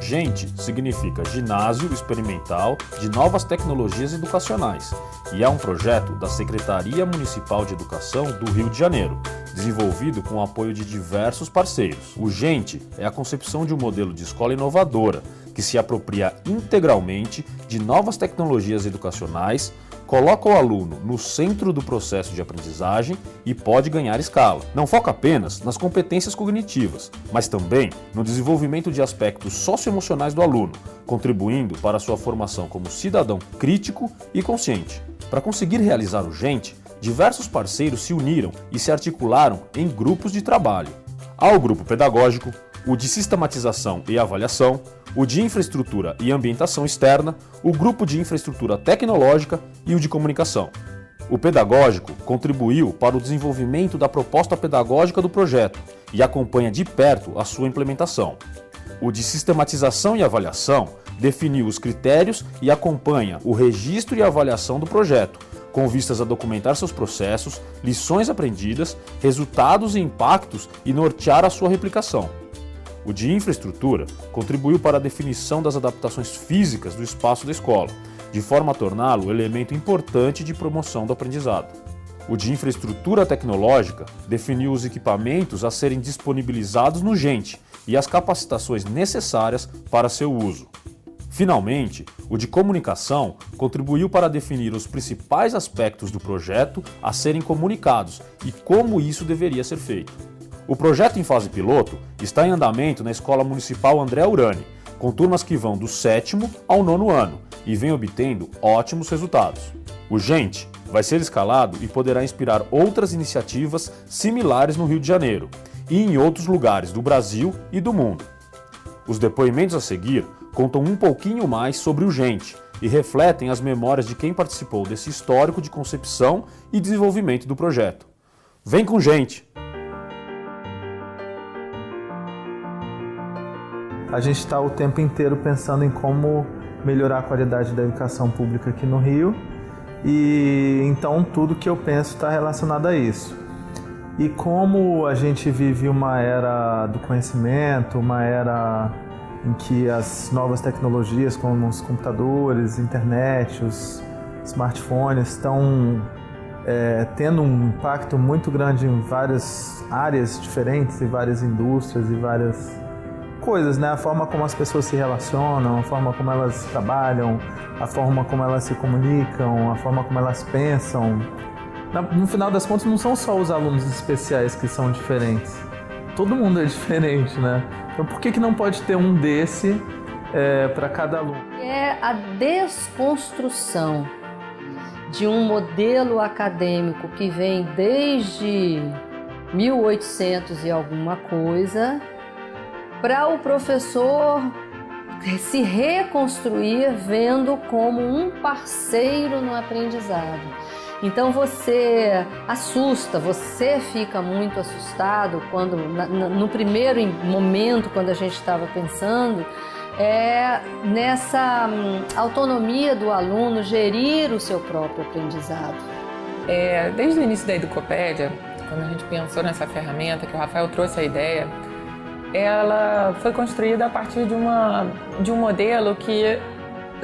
GENT significa Ginásio Experimental de Novas Tecnologias Educacionais e é um projeto da Secretaria Municipal de Educação do Rio de Janeiro, desenvolvido com o apoio de diversos parceiros. O GENT é a concepção de um modelo de escola inovadora que se apropria integralmente de novas tecnologias educacionais, coloca o aluno no centro do processo de aprendizagem e pode ganhar escala. Não foca apenas nas competências cognitivas, mas também no desenvolvimento de aspectos socioemocionais do aluno, contribuindo para a sua formação como cidadão crítico e consciente. Para conseguir realizar o GENT, diversos parceiros se uniram e se articularam em grupos de trabalho. Há o grupo pedagógico, o de sistematização e avaliação, o de infraestrutura e ambientação externa, o grupo de infraestrutura tecnológica e o de comunicação. O pedagógico contribuiu para o desenvolvimento da proposta pedagógica do projeto e acompanha de perto a sua implementação. O de sistematização e avaliação definiu os critérios e acompanha o registro e avaliação do projeto, com vistas a documentar seus processos, lições aprendidas, resultados e impactos e nortear a sua replicação. O de infraestrutura contribuiu para a definição das adaptações físicas do espaço da escola, de forma a torná-lo elemento importante de promoção do aprendizado. O de infraestrutura tecnológica definiu os equipamentos a serem disponibilizados no GENT e as capacitações necessárias para seu uso. Finalmente, o de comunicação contribuiu para definir os principais aspectos do projeto a serem comunicados e como isso deveria ser feito. O projeto em fase piloto está em andamento na Escola Municipal André Urani, com turmas que vão do 7º ao 9º ano e vem obtendo ótimos resultados. O GENT vai ser escalado e poderá inspirar outras iniciativas similares no Rio de Janeiro e em outros lugares do Brasil e do mundo. Os depoimentos a seguir contam um pouquinho mais sobre o GENT e refletem as memórias de quem participou desse histórico de concepção e desenvolvimento do projeto. Vem com GENT! A gente está o tempo inteiro pensando em como melhorar a qualidade da educação pública aqui no Rio e então tudo que eu penso está relacionado a isso. E como a gente vive uma era do conhecimento, uma era em que as novas tecnologias como os computadores, internet, os smartphones estão tendo um impacto muito grande em várias áreas diferentes, em várias indústrias e várias coisas, né? A forma como as pessoas se relacionam, a forma como elas trabalham, a forma como elas se comunicam, a forma como elas pensam. No final das contas, não são só os alunos especiais que são diferentes. Todo mundo é diferente, né? Então, por que não pode ter um desse para cada aluno? É a desconstrução de um modelo acadêmico que vem desde 1800 e alguma coisa, para o professor se reconstruir vendo como um parceiro no aprendizado. Então você assusta, você fica muito assustado quando, no primeiro momento, quando a gente estava pensando, nessa autonomia do aluno gerir o seu próprio aprendizado. Desde o início da Educopédia, quando a gente pensou nessa ferramenta, que o Rafael trouxe a ideia, ela foi construída a partir de um modelo que,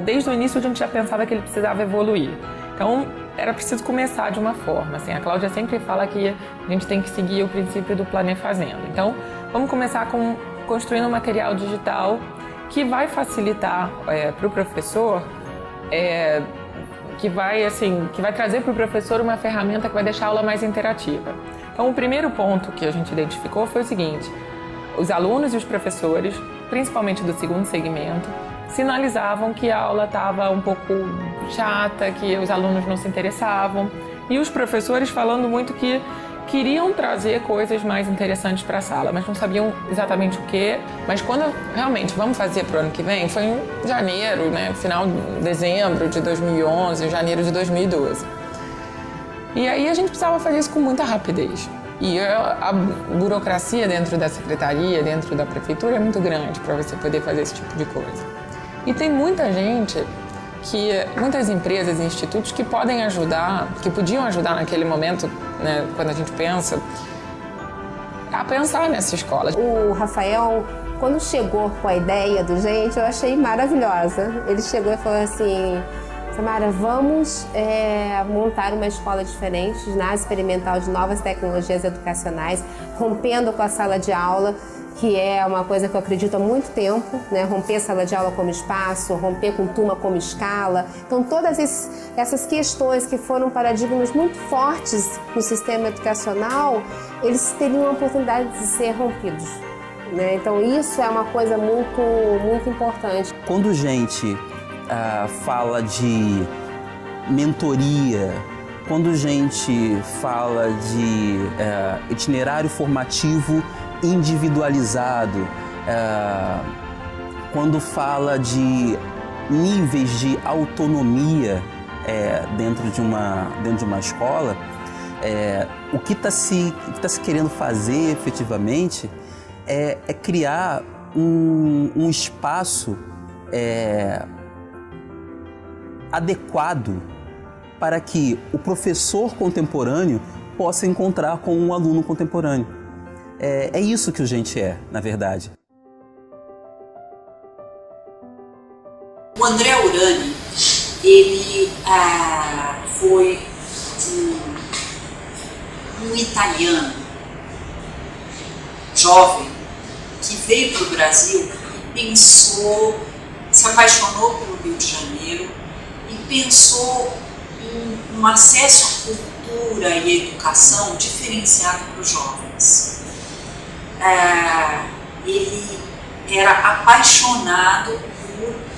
desde o início, a gente já pensava que ele precisava evoluir. Então, era preciso começar de uma forma. Assim, a Cláudia sempre fala que a gente tem que seguir o princípio do planejamento. Então, vamos começar construindo um material digital que vai facilitar para o professor, que vai trazer para o professor uma ferramenta que vai deixar a aula mais interativa. Então, o primeiro ponto que a gente identificou foi o seguinte: os alunos e os professores, principalmente do segundo segmento, sinalizavam que a aula estava um pouco chata, que os alunos não se interessavam, e os professores falando muito que queriam trazer coisas mais interessantes para a sala, mas não sabiam exatamente o que. Mas quando realmente vamos fazer para o ano que vem, foi em janeiro, né, final de dezembro de 2011, janeiro de 2012. E aí a gente precisava fazer isso com muita rapidez. E a burocracia dentro da secretaria, dentro da prefeitura, é muito grande para você poder fazer esse tipo de coisa. E tem muita gente, muitas empresas e institutos que podem ajudar, que podiam ajudar naquele momento, né, quando a gente pensa, a pensar nessa escola. O Rafael Quando chegou com a ideia do Gente, eu achei maravilhosa. Ele chegou e falou assim: Samara, vamos montar uma escola diferente, ginásio experimental de novas tecnologias educacionais, rompendo com a sala de aula, que é uma coisa que eu acredito há muito tempo, né? Romper a sala de aula como espaço, romper com turma como escala. Então, todas essas questões que foram paradigmas muito fortes no sistema educacional, eles teriam a oportunidade de ser rompidos, né? Então, isso é uma coisa muito, muito importante. Quando a gente fala de mentoria, quando a gente fala de itinerário formativo individualizado, quando fala de níveis de autonomia dentro de uma escola, o que está se querendo fazer efetivamente é criar um espaço adequado para que o professor contemporâneo possa encontrar com um aluno contemporâneo. É isso que o Gente é, na verdade. O André Urani, ele foi um italiano jovem que veio para o Brasil e pensou, se apaixonou pelo Rio de Janeiro e pensou em um acesso à cultura e educação diferenciado para os jovens. Ele era apaixonado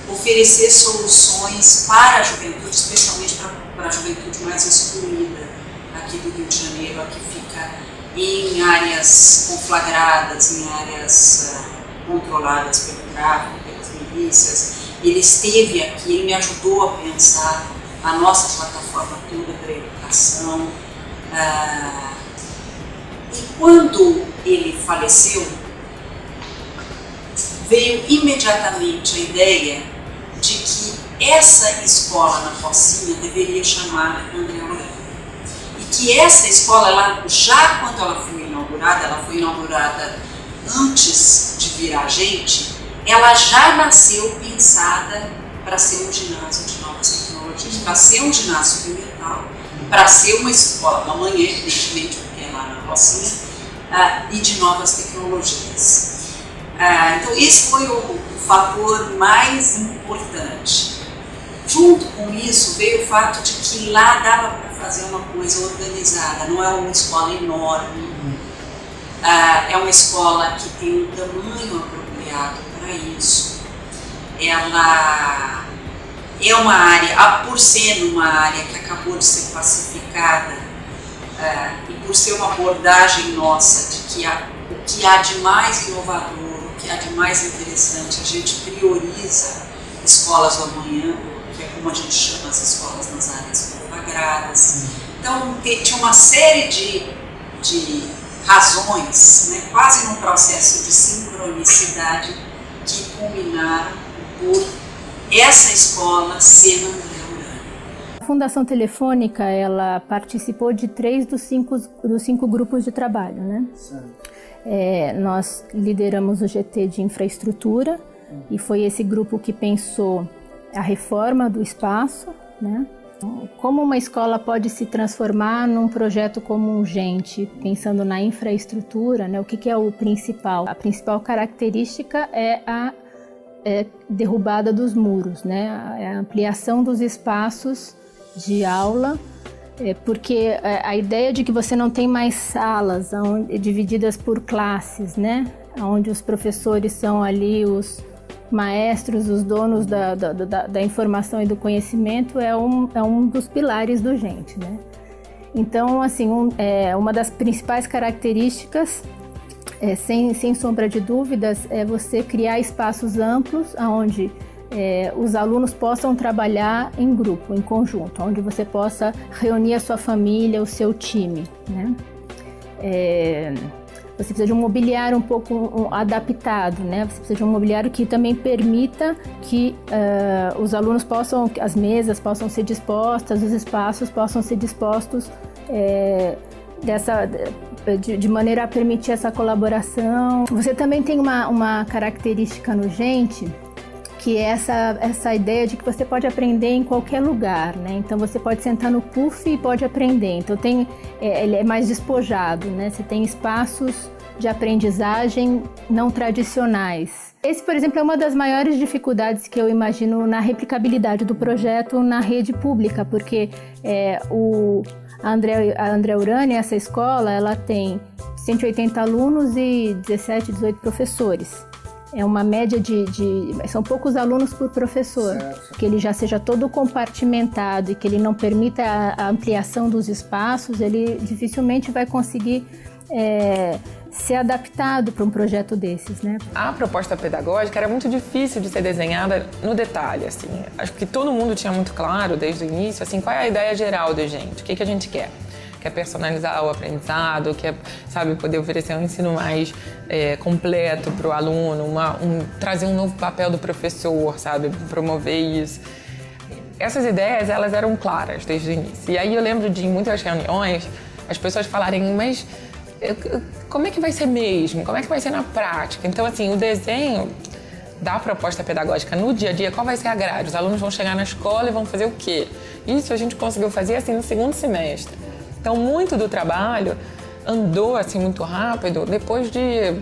por oferecer soluções para a juventude, especialmente para a juventude mais excluída aqui do Rio de Janeiro, a que fica em áreas conflagradas, em áreas controladas pelo tráfico, pelas milícias. Ele esteve aqui, ele me ajudou a pensar a nossa plataforma toda para a educação. E quando ele faleceu, veio imediatamente a ideia de que essa escola na Rocinha deveria chamar André Urani. E que essa escola, já quando ela foi inaugurada antes de virar Gente, ela já nasceu pensada para ser um ginásio de novas tecnologias, para ser um ginásio experimental, para ser uma escola da manhã, evidentemente, porque é lá na Rocinha, e de novas tecnologias. Então, esse foi o fator mais importante. Junto com isso, veio o fato de que lá dava para fazer uma coisa organizada, não é uma escola enorme, é uma escola que tem um tamanho apropriado para isso. Ela é uma área, por ser uma área que acabou de ser pacificada, e por ser uma abordagem nossa de que o que há de mais inovador, o que há de mais interessante, a gente prioriza escolas do amanhã, que é como a gente chama as escolas nas áreas conflagradas. Então, tinha uma série de razões, né, quase num processo de sincronicidade, que culminaram por essa escola ser André Urani. A Fundação Telefônica, ela participou de 3 dos 5 grupos de trabalho, né? Nós lideramos o GT de infraestrutura e foi esse grupo que pensou a reforma do espaço, né? Como uma escola pode se transformar num projeto como um Gente, pensando na infraestrutura, né? O que é o principal? A principal característica é a derrubada dos muros, né? A ampliação dos espaços de aula, porque a ideia de que você não tem mais salas divididas por classes, né? Onde os professores são ali os maestros, os donos da informação e do conhecimento, é um dos pilares do Gente, né? Então, assim, uma das principais características, sem sombra de dúvidas, é você criar espaços amplos onde os alunos possam trabalhar em grupo, em conjunto, onde você possa reunir a sua família, o seu time, né? Você precisa de um mobiliário um pouco adaptado, né? Você precisa de um mobiliário que também permita que os alunos as mesas possam ser dispostas, os espaços possam ser dispostos de maneira a permitir essa colaboração. Você também tem uma característica no Gente, que é essa ideia de que você pode aprender em qualquer lugar, né? Então você pode sentar no puff e pode aprender. Então ele é mais despojado, né? Você tem espaços de aprendizagem não tradicionais. Esse, por exemplo, é uma das maiores dificuldades que eu imagino na replicabilidade do projeto na rede pública, porque a André Urânia, essa escola, ela tem 180 alunos e 17, 18 professores. É uma média são poucos alunos por professor. Certo. Que ele já seja todo compartimentado e que ele não permita a ampliação dos espaços, ele dificilmente vai conseguir ser adaptado para um projeto desses, né? A proposta pedagógica era muito difícil de ser desenhada no detalhe, assim. Acho que todo mundo tinha muito claro desde o início, assim, qual é a ideia geral da gente, o que a gente quer. Quer personalizar o aprendizado, quer, poder oferecer um ensino mais completo para o aluno, trazer um novo papel do professor, promover isso. Essas ideias, elas eram claras desde o início. E aí eu lembro de, em muitas reuniões, as pessoas falarem, mas como é que vai ser mesmo? Como é que vai ser na prática? Então, assim, o desenho da proposta pedagógica no dia a dia, qual vai ser a grade? Os alunos vão chegar na escola e vão fazer o quê? Isso a gente conseguiu fazer, assim, no segundo semestre. Então, muito do trabalho andou, assim, muito rápido depois de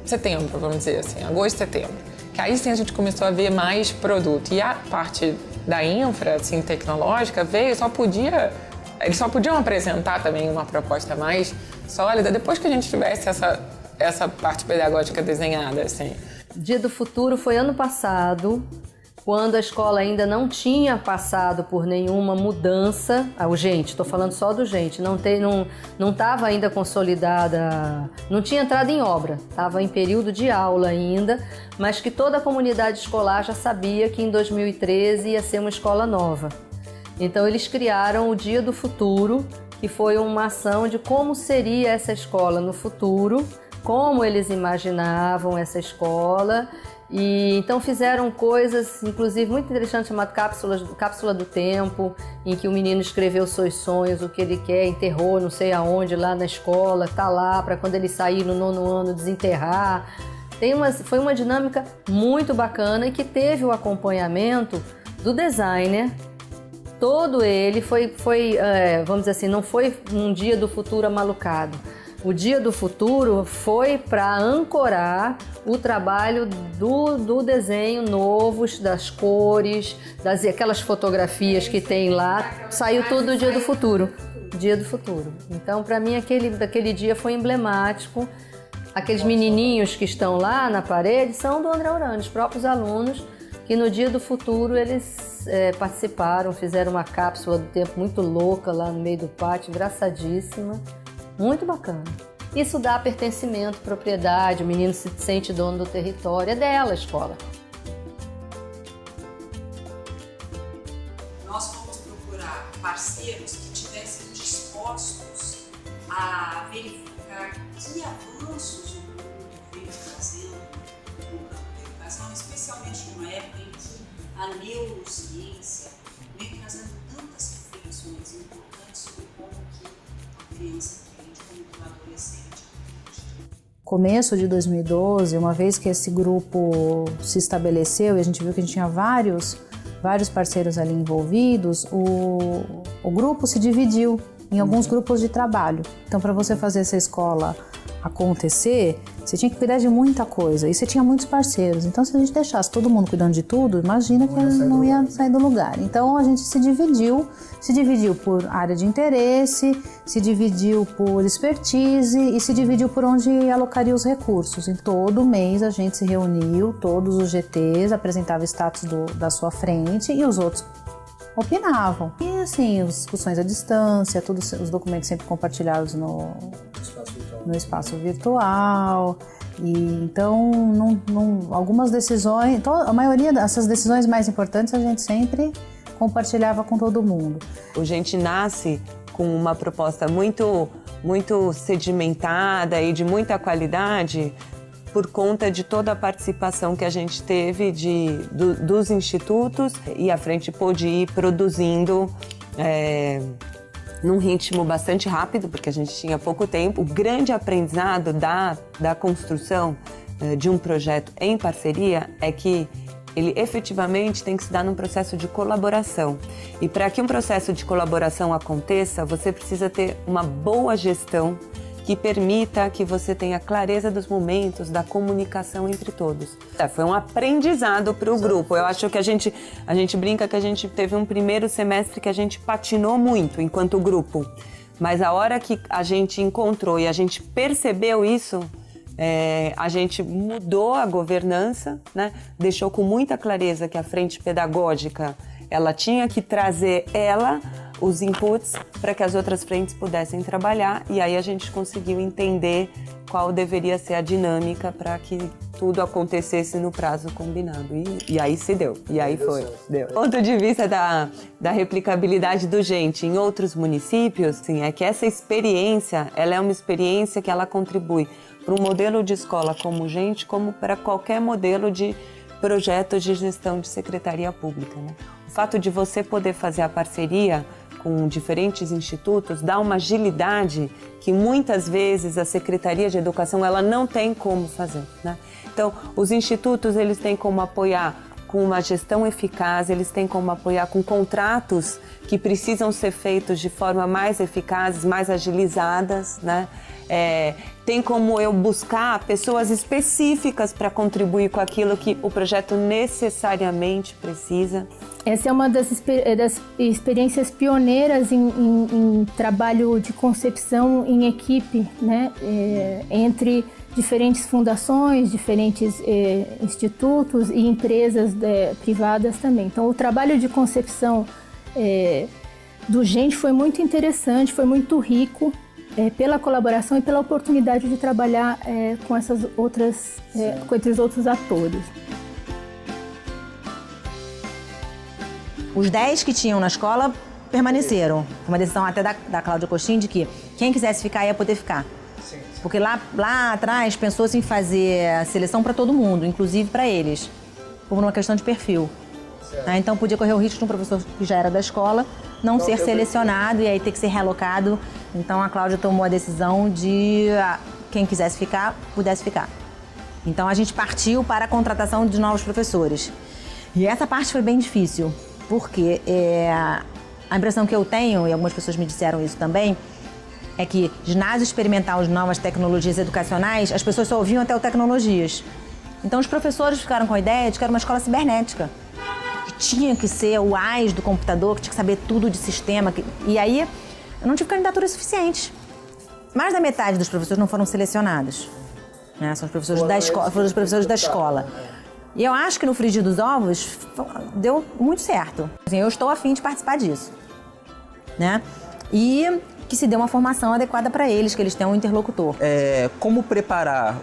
setembro, vamos dizer assim, agosto, setembro. Que aí, sim, a gente começou a ver mais produto. E a parte da infra, assim, tecnológica, eles só podiam apresentar também uma proposta mais sólida depois que a gente tivesse essa parte pedagógica desenhada, assim. Dia do Futuro foi ano passado, quando a escola ainda não tinha passado por nenhuma mudança. O Gente, estou falando só do Gente, não estava ainda consolidada, não tinha entrado em obra, estava em período de aula ainda, mas que toda a comunidade escolar já sabia que em 2013 ia ser uma escola nova. Então eles criaram o Dia do Futuro, que foi uma ação de como seria essa escola no futuro, como eles imaginavam essa escola. E então fizeram coisas, inclusive muito interessantes, chamado Cápsula do Tempo, em que o menino escreveu seus sonhos, o que ele quer, enterrou não sei aonde lá na escola, tá lá para quando ele sair no 9º ano desenterrar. Foi uma dinâmica muito bacana e que teve o acompanhamento do designer. Todo ele vamos dizer assim, não foi um Dia do Futuro amalucado. O Dia do Futuro foi para ancorar o trabalho do desenho novo, das cores, aquelas fotografias que tem lá. Saiu tudo do Dia do Futuro. Dia do Futuro. Então, para mim, aquele dia foi emblemático. Aqueles menininhos que estão lá na parede são do André Urânia, os próprios alunos, que no Dia do Futuro eles participaram, fizeram uma cápsula do tempo muito louca lá no meio do pátio, engraçadíssima. Muito bacana. Isso dá pertencimento, propriedade, o menino se sente dono do território, é dela a escola. Nós vamos procurar parceiros que estivessem dispostos a verificar que avanços o mundo vem trazendo no campo da educação, especialmente numa época em que a neurociência vem trazendo tantas reflexões importantes sobre como que a criança Começo de 2012, uma vez que esse grupo se estabeleceu e a gente viu que a gente tinha vários parceiros ali envolvidos, o grupo se dividiu em alguns grupos de trabalho. Então, para você fazer essa escola acontecer, você tinha que cuidar de muita coisa e você tinha muitos parceiros. Então, se a gente deixasse todo mundo cuidando de tudo, imagina que não ia sair do lugar. Então, a gente se dividiu por área de interesse, se dividiu por expertise e se dividiu por onde alocaria os recursos. E todo mês a gente se reuniu, todos os GTs apresentavam status da sua frente e os outros opinavam. E assim, as discussões à distância, todos os documentos sempre compartilhados no espaço virtual. E então, algumas decisões, a maioria dessas decisões mais importantes a gente sempre compartilhava com todo mundo. A gente nasce com uma proposta muito sedimentada e de muita qualidade por conta de toda a participação que a gente teve dos institutos e a frente pôde ir produzindo num ritmo bastante rápido, porque a gente tinha pouco tempo. O grande aprendizado da construção de um projeto em parceria é que ele efetivamente tem que se dar num processo de colaboração. E para que um processo de colaboração aconteça, você precisa ter uma boa gestão que permita que você tenha clareza dos momentos, da comunicação entre todos. Foi um aprendizado para o grupo. Eu acho que a gente brinca que a gente teve um primeiro semestre que a gente patinou muito enquanto grupo. Mas a hora que a gente encontrou e a gente percebeu isso, a gente mudou a governança, né? Deixou com muita clareza que a frente pedagógica ela tinha que trazer os inputs para que as outras frentes pudessem trabalhar, e aí a gente conseguiu entender qual deveria ser a dinâmica para que tudo acontecesse no prazo combinado. E aí se deu, e aí foi. Deu. Do ponto de vista da replicabilidade do Gente em outros municípios, sim, é que essa experiência, ela é uma experiência que ela contribui para um modelo de escola como Gente, como para qualquer modelo de projeto de gestão de secretaria pública, né? O fato de você poder fazer a parceria com diferentes institutos dá uma agilidade que muitas vezes a Secretaria de Educação ela não tem como fazer, né? Então, os institutos eles têm como apoiar com uma gestão eficaz, eles têm como apoiar com contratos que precisam ser feitos de forma mais eficaz, mais agilizadas, né? Tem como eu buscar pessoas específicas para contribuir com aquilo que o projeto necessariamente precisa. Essa é uma das experiências pioneiras em trabalho de concepção em equipe, né? Entre diferentes fundações, diferentes institutos e empresas privadas também. Então, o trabalho de concepção do Gente foi muito interessante, foi muito rico pela colaboração e pela oportunidade de trabalhar com essas outras, com esses outros atores. Os 10 que tinham na escola permaneceram. Foi uma decisão até da Cláudia Costin de que quem quisesse ficar ia poder ficar. Porque lá atrás pensou-se em fazer a seleção para todo mundo, inclusive para eles, por uma questão de perfil. Então podia correr o risco de um professor que já era da escola não ser selecionado e aí ter que ser realocado. Então a Cláudia tomou a decisão de quem quisesse ficar, pudesse ficar. Então a gente partiu para a contratação de novos professores. E essa parte foi bem difícil, porque a impressão que eu tenho, e algumas pessoas me disseram isso também, é que ginásio experimental de novas tecnologias educacionais, as pessoas só ouviam até o tecnologias. Então os professores ficaram com a ideia de que era uma escola cibernética, que tinha que ser o AIS do computador, que tinha que saber tudo de sistema. E aí eu não tive candidaturas suficientes. Mais da metade dos professores não foram selecionados, né? São os professores da escola, foram os professores da escola. E eu acho que no frigir dos ovos deu muito certo. Assim, eu estou a fim de participar disso, né? E que se dê uma formação adequada para eles, que eles tenham um interlocutor. Como preparar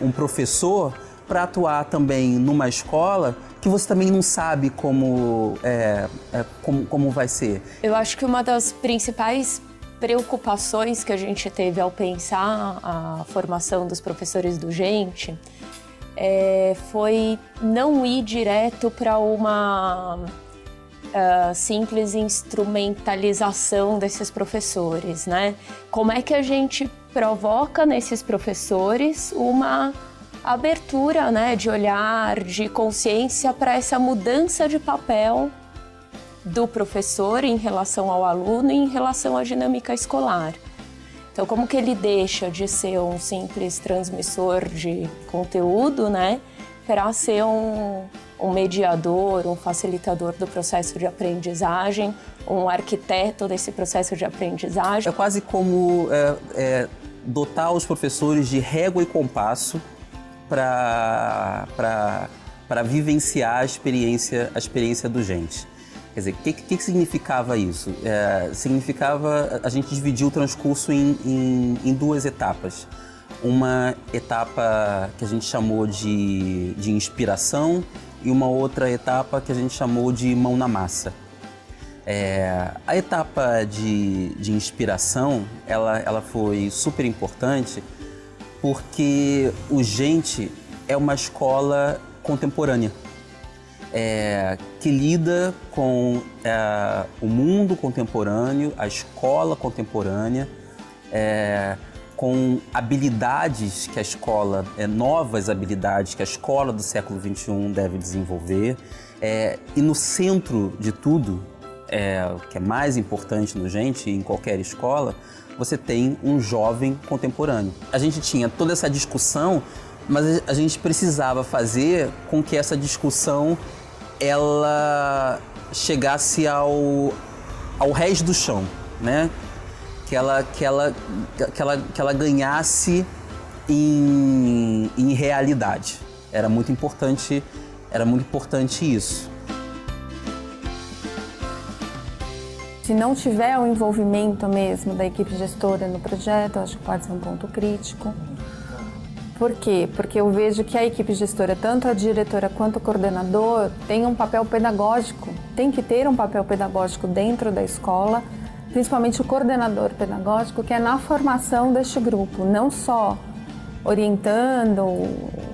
um professor para atuar também numa escola que você também não sabe como vai ser? Eu acho que uma das principais preocupações que a gente teve ao pensar a formação dos professores do Gente foi não ir direto para uma simples instrumentalização desses professores, né? Como é que a gente provoca nesses professores uma abertura, né, de olhar, de consciência para essa mudança de papel do professor em relação ao aluno e em relação à dinâmica escolar. Então, como que ele deixa de ser um simples transmissor de conteúdo, né, para ser um mediador, um facilitador do processo de aprendizagem, um arquiteto desse processo de aprendizagem. É quase como dotar os professores de régua e compasso para vivenciar a experiência do Gente. Quer dizer, o que significava isso? Significava a gente dividir o transcurso em duas etapas. Uma etapa que a gente chamou de inspiração e uma outra etapa que a gente chamou de mão na massa. A etapa de inspiração, ela foi super importante porque o Gente é uma escola contemporânea. que lida com o mundo contemporâneo, a escola contemporânea, com habilidades que a escola, novas habilidades que a escola do século XXI deve desenvolver. E no centro de tudo, o que é mais importante no Gente, em qualquer escola, você tem um jovem contemporâneo. A gente tinha toda essa discussão, mas a gente precisava fazer com que essa discussão ela chegasse ao rés do chão, né? Que ela ganhasse em realidade. Era muito importante isso. Se não tiver o envolvimento mesmo da equipe gestora no projeto, eu acho que pode ser um ponto crítico. Por quê? Porque eu vejo que a equipe gestora, tanto a diretora quanto o coordenador, tem um papel pedagógico, tem que ter um papel pedagógico dentro da escola, principalmente o coordenador pedagógico, que é na formação deste grupo, não só orientando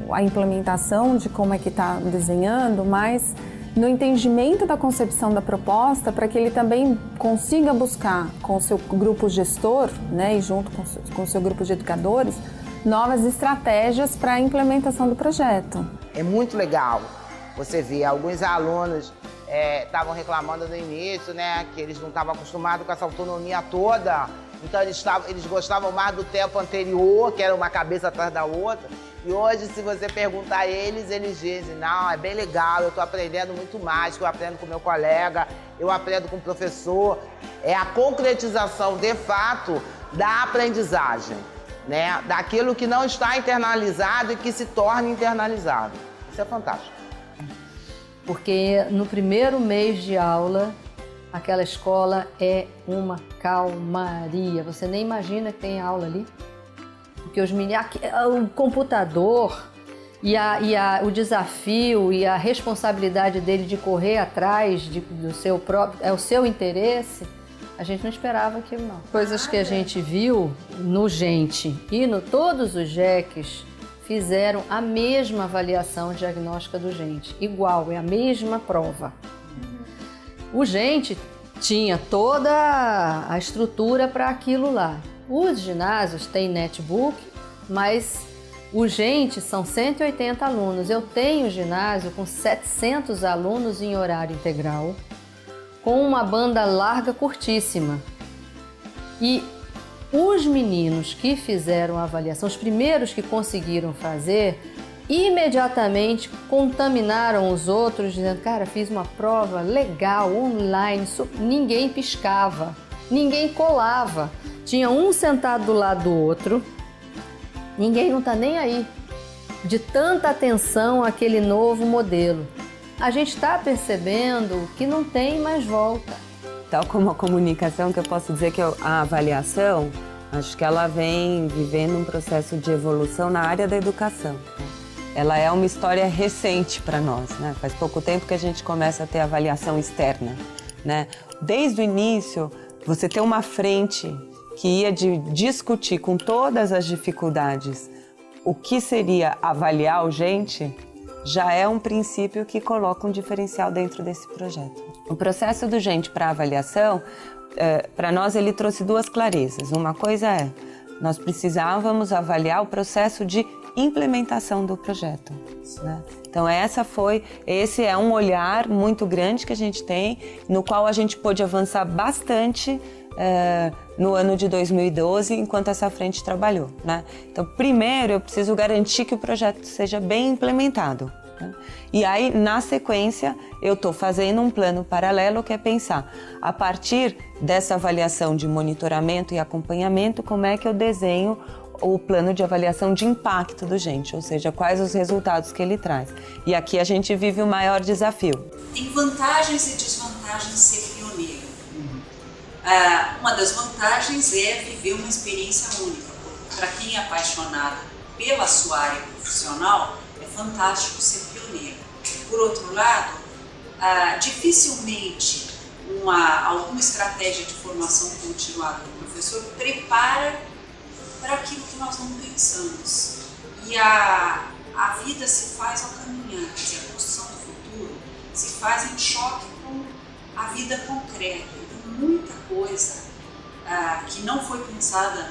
a implementação de como é que está desenhando, mas no entendimento da concepção da proposta, para que ele também consiga buscar com o seu grupo gestor, né, e junto com o seu grupo de educadores, novas estratégias para a implementação do projeto. É muito legal você ver alguns alunos estavam reclamando no início, né, que eles não estavam acostumados com essa autonomia toda, então eles gostavam mais do tempo anterior, que era uma cabeça atrás da outra. E hoje, se você perguntar a eles, eles dizem, não, é bem legal, eu estou aprendendo muito mais, que eu aprendo com meu colega, eu aprendo com o professor. É a concretização, de fato, da aprendizagem, né? Daquilo que não está internalizado e que se torna internalizado. Isso é fantástico. Porque no primeiro mês de aula, aquela escola é uma calmaria. Você nem imagina que tem aula ali. Porque os meninos, o computador e o desafio e a responsabilidade dele de correr atrás do seu próprio, o seu interesse, a gente não esperava aquilo não. Coisas que a gente viu no Gente e no todos os JECs fizeram a mesma avaliação diagnóstica do Gente, igual, é a mesma prova. O Gente tinha toda a estrutura para aquilo lá. Os ginásios têm netbook, mas o Gente são 180 alunos. Eu tenho ginásio com 700 alunos em horário integral, com uma banda larga curtíssima. E os meninos que fizeram a avaliação, os primeiros que conseguiram fazer, imediatamente contaminaram os outros, dizendo, cara, fiz uma prova legal, online, ninguém piscava, ninguém colava. Tinha um sentado do lado do outro, ninguém não está nem aí, de tanta atenção àquele novo modelo. A gente está percebendo que não tem mais volta. Tal como a comunicação, que eu posso dizer que a avaliação, acho que ela vem vivendo um processo de evolução na área da educação. Ela é uma história recente para nós, né? Faz pouco tempo que a gente começa a ter avaliação externa, né? Desde o início, você ter uma frente que ia discutir com todas as dificuldades o que seria avaliar o Gente, já é um princípio que coloca um diferencial dentro desse projeto. O processo do Gente para avaliação, para nós, ele trouxe duas clarezas. Uma coisa é, nós precisávamos avaliar o processo de implementação do projeto, né? Então esse é um olhar muito grande que a gente tem, no qual a gente pôde avançar bastante no ano de 2012, enquanto essa frente trabalhou, né? Então, primeiro, eu preciso garantir que o projeto seja bem implementado, né? E aí, na sequência, eu estou fazendo um plano paralelo, que é pensar, a partir dessa avaliação de monitoramento e acompanhamento, como é que eu desenho o plano de avaliação de impacto do Gente, ou seja, quais os resultados que ele traz. E aqui a gente vive o maior desafio. Tem vantagens e desvantagens de ser pioneiro. Uma das vantagens é viver uma experiência única. Para quem é apaixonado pela sua área profissional, é fantástico ser pioneiro. Por outro lado, dificilmente alguma estratégia de formação continuada do professor prepara para aquilo que nós não pensamos. E a vida se faz ao caminhar, quer dizer, a construção do futuro se fazem choque com a vida concreta. Então, muita coisa que não foi pensada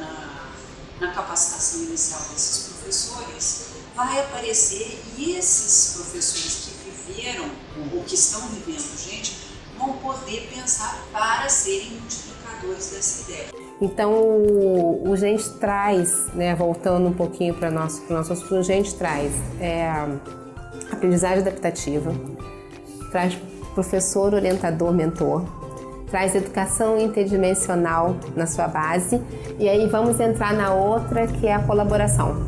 na capacitação inicial desses professores vai aparecer, e esses professores que viveram ou que estão vivendo, gente, vão poder pensar para serem multiplicadores dessa ideia. Então, o Gente traz, né, voltando um pouquinho para o nosso assunto, o Gente traz aprendizagem adaptativa, traz professor, orientador, mentor, traz educação interdimensional na sua base, e aí vamos entrar na outra, que é a colaboração.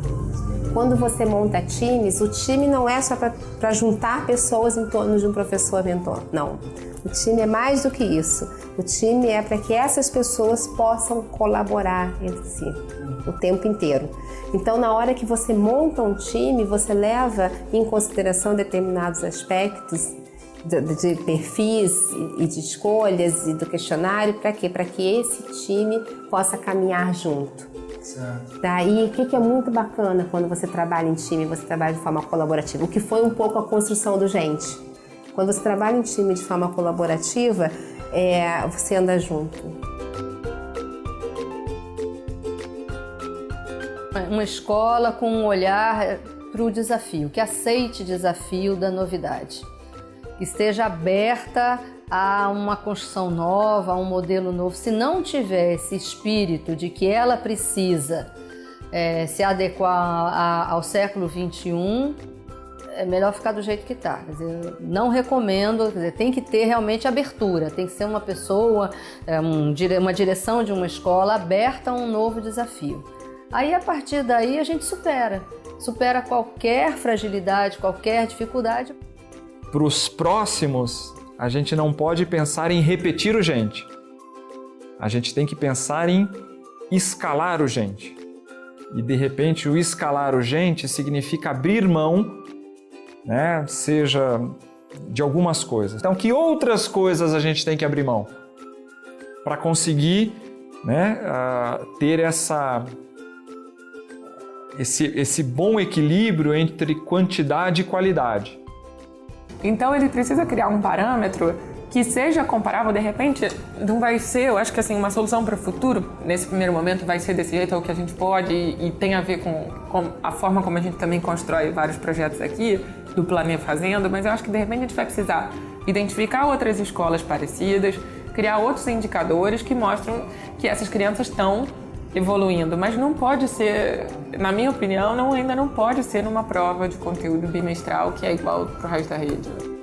Quando você monta times, o time não é só para juntar pessoas em torno de um professor-mentor, não. O time é mais do que isso. O time é para que essas pessoas possam colaborar entre si o tempo inteiro. Então, na hora que você monta um time, você leva em consideração determinados aspectos de perfis e de escolhas e do questionário. Para quê? Para que esse time possa caminhar junto. Daí, o que é muito bacana quando você trabalha em time, você trabalha de forma colaborativa, o que foi um pouco a construção do Gente. Quando você trabalha em time de forma colaborativa, você anda junto. Uma escola com um olhar para o desafio, que aceite o desafio da novidade, que esteja aberta a uma construção nova, a um modelo novo. Se não tiver esse espírito de que ela precisa se adequar ao século XXI, é melhor ficar do jeito que está. Não recomendo, tem que ter realmente abertura, tem que ser uma pessoa, uma direção de uma escola aberta a um novo desafio. Aí, a partir daí, a gente supera qualquer fragilidade, qualquer dificuldade. Para os próximos, a gente não pode pensar em repetir o Gente. A gente tem que pensar em escalar o Gente. E, de repente, o escalar o Gente significa abrir mão, né, seja de algumas coisas. Então, que outras coisas a gente tem que abrir mão para conseguir, né, ter esse bom equilíbrio entre quantidade e qualidade? Então ele precisa criar um parâmetro que seja comparável. De repente não vai ser, eu acho que assim, uma solução para o futuro, nesse primeiro momento vai ser desse jeito, é o que a gente pode, e tem a ver com a forma como a gente também constrói vários projetos aqui, do Planeta Fazendo, mas eu acho que de repente a gente vai precisar identificar outras escolas parecidas, criar outros indicadores que mostram que essas crianças estão evoluindo, mas não pode ser, na minha opinião, ainda não pode ser numa prova de conteúdo bimestral que é igual para o resto da rede.